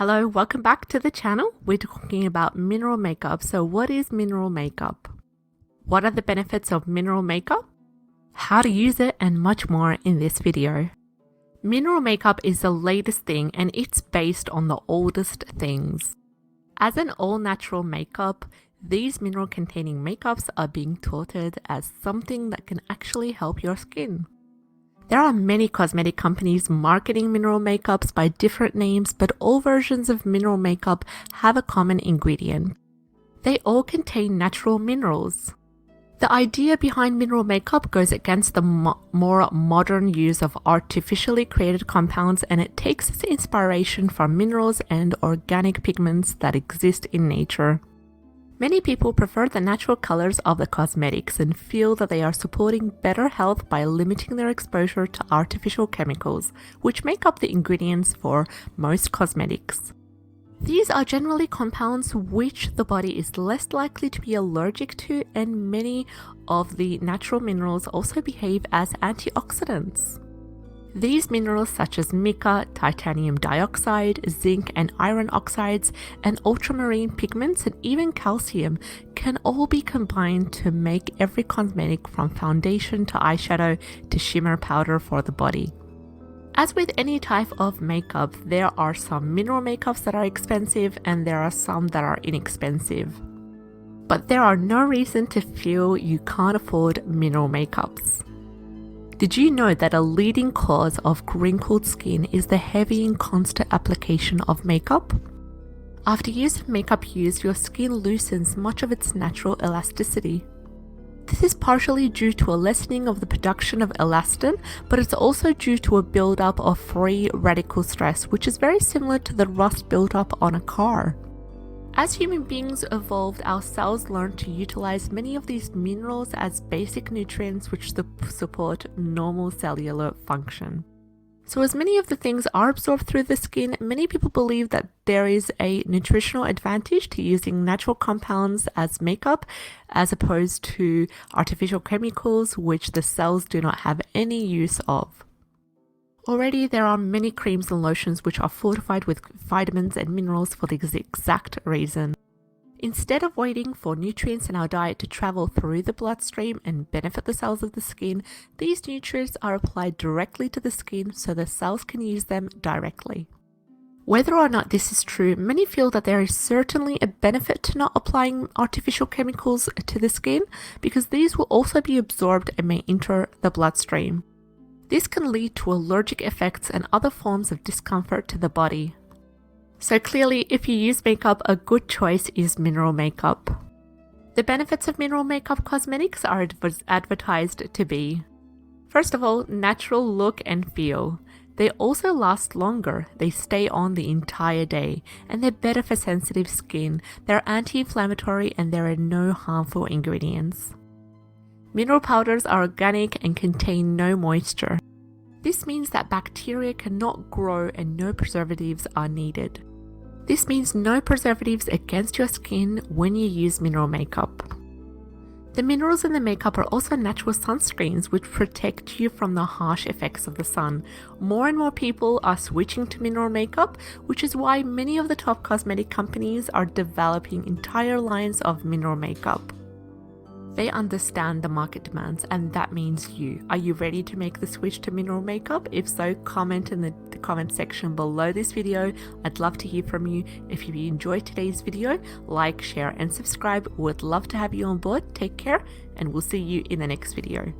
Hello, welcome back to the channel. We're talking about mineral makeup. So what is mineral makeup? What are the benefits of mineral makeup? How to use it and much more in this video. Mineral makeup is the latest thing and it's based on the oldest things. As an all-natural makeup, these mineral-containing makeups are being touted as something that can actually help your skin. There are many cosmetic companies marketing mineral makeups by different names, but all versions of mineral makeup have a common ingredient. They all contain natural minerals. The idea behind mineral makeup goes against the more modern use of artificially created compounds, and it takes its inspiration from minerals and organic pigments that exist in nature. Many people prefer the natural colors of the cosmetics and feel that they are supporting better health by limiting their exposure to artificial chemicals, which make up the ingredients for most cosmetics. These are generally compounds which the body is less likely to be allergic to, and many of the natural minerals also behave as antioxidants. These minerals such as mica, titanium dioxide, zinc and iron oxides, and ultramarine pigments and even calcium can all be combined to make every cosmetic from foundation to eyeshadow to shimmer powder for the body. As with any type of makeup, there are some mineral makeups that are expensive and there are some that are inexpensive. But there are no reason to feel you can't afford mineral makeups. Did you know that a leading cause of wrinkled skin is the heavy and constant application of makeup? After years of makeup use, your skin loosens much of its natural elasticity. This is partially due to a lessening of the production of elastin, but it's also due to a buildup of free radical stress, which is very similar to the rust buildup on a car. As human beings evolved, our cells learned to utilize many of these minerals as basic nutrients which support normal cellular function. So as many of the things are absorbed through the skin, many people believe that there is a nutritional advantage to using natural compounds as makeup as opposed to artificial chemicals which the cells do not have any use of. Already there are many creams and lotions which are fortified with vitamins and minerals for this exact reason. Instead of waiting for nutrients in our diet to travel through the bloodstream and benefit the cells of the skin, these nutrients are applied directly to the skin so the cells can use them directly. Whether or not this is true, many feel that there is certainly a benefit to not applying artificial chemicals to the skin because these will also be absorbed and may enter the bloodstream. This can lead to allergic effects and other forms of discomfort to the body. So clearly, if you use makeup, a good choice is mineral makeup. The benefits of mineral makeup cosmetics are advertised to be: first of all, natural look and feel. They also last longer, they stay on the entire day, and they're better for sensitive skin. They're anti-inflammatory and there are no harmful ingredients. Mineral powders are organic and contain no moisture. This means that bacteria cannot grow and no preservatives are needed. This means no preservatives against your skin when you use mineral makeup. The minerals in the makeup are also natural sunscreens which protect you from the harsh effects of the sun. More and more people are switching to mineral makeup, which is why many of the top cosmetic companies are developing entire lines of mineral makeup. They understand the market demands, and that means you. Are you ready to make the switch to mineral makeup? If so, comment in the comment section below this video. I'd love to hear from you. If you enjoyed today's video, like, share, and subscribe. Would love to have you on board. Take care, and we'll see you in the next video.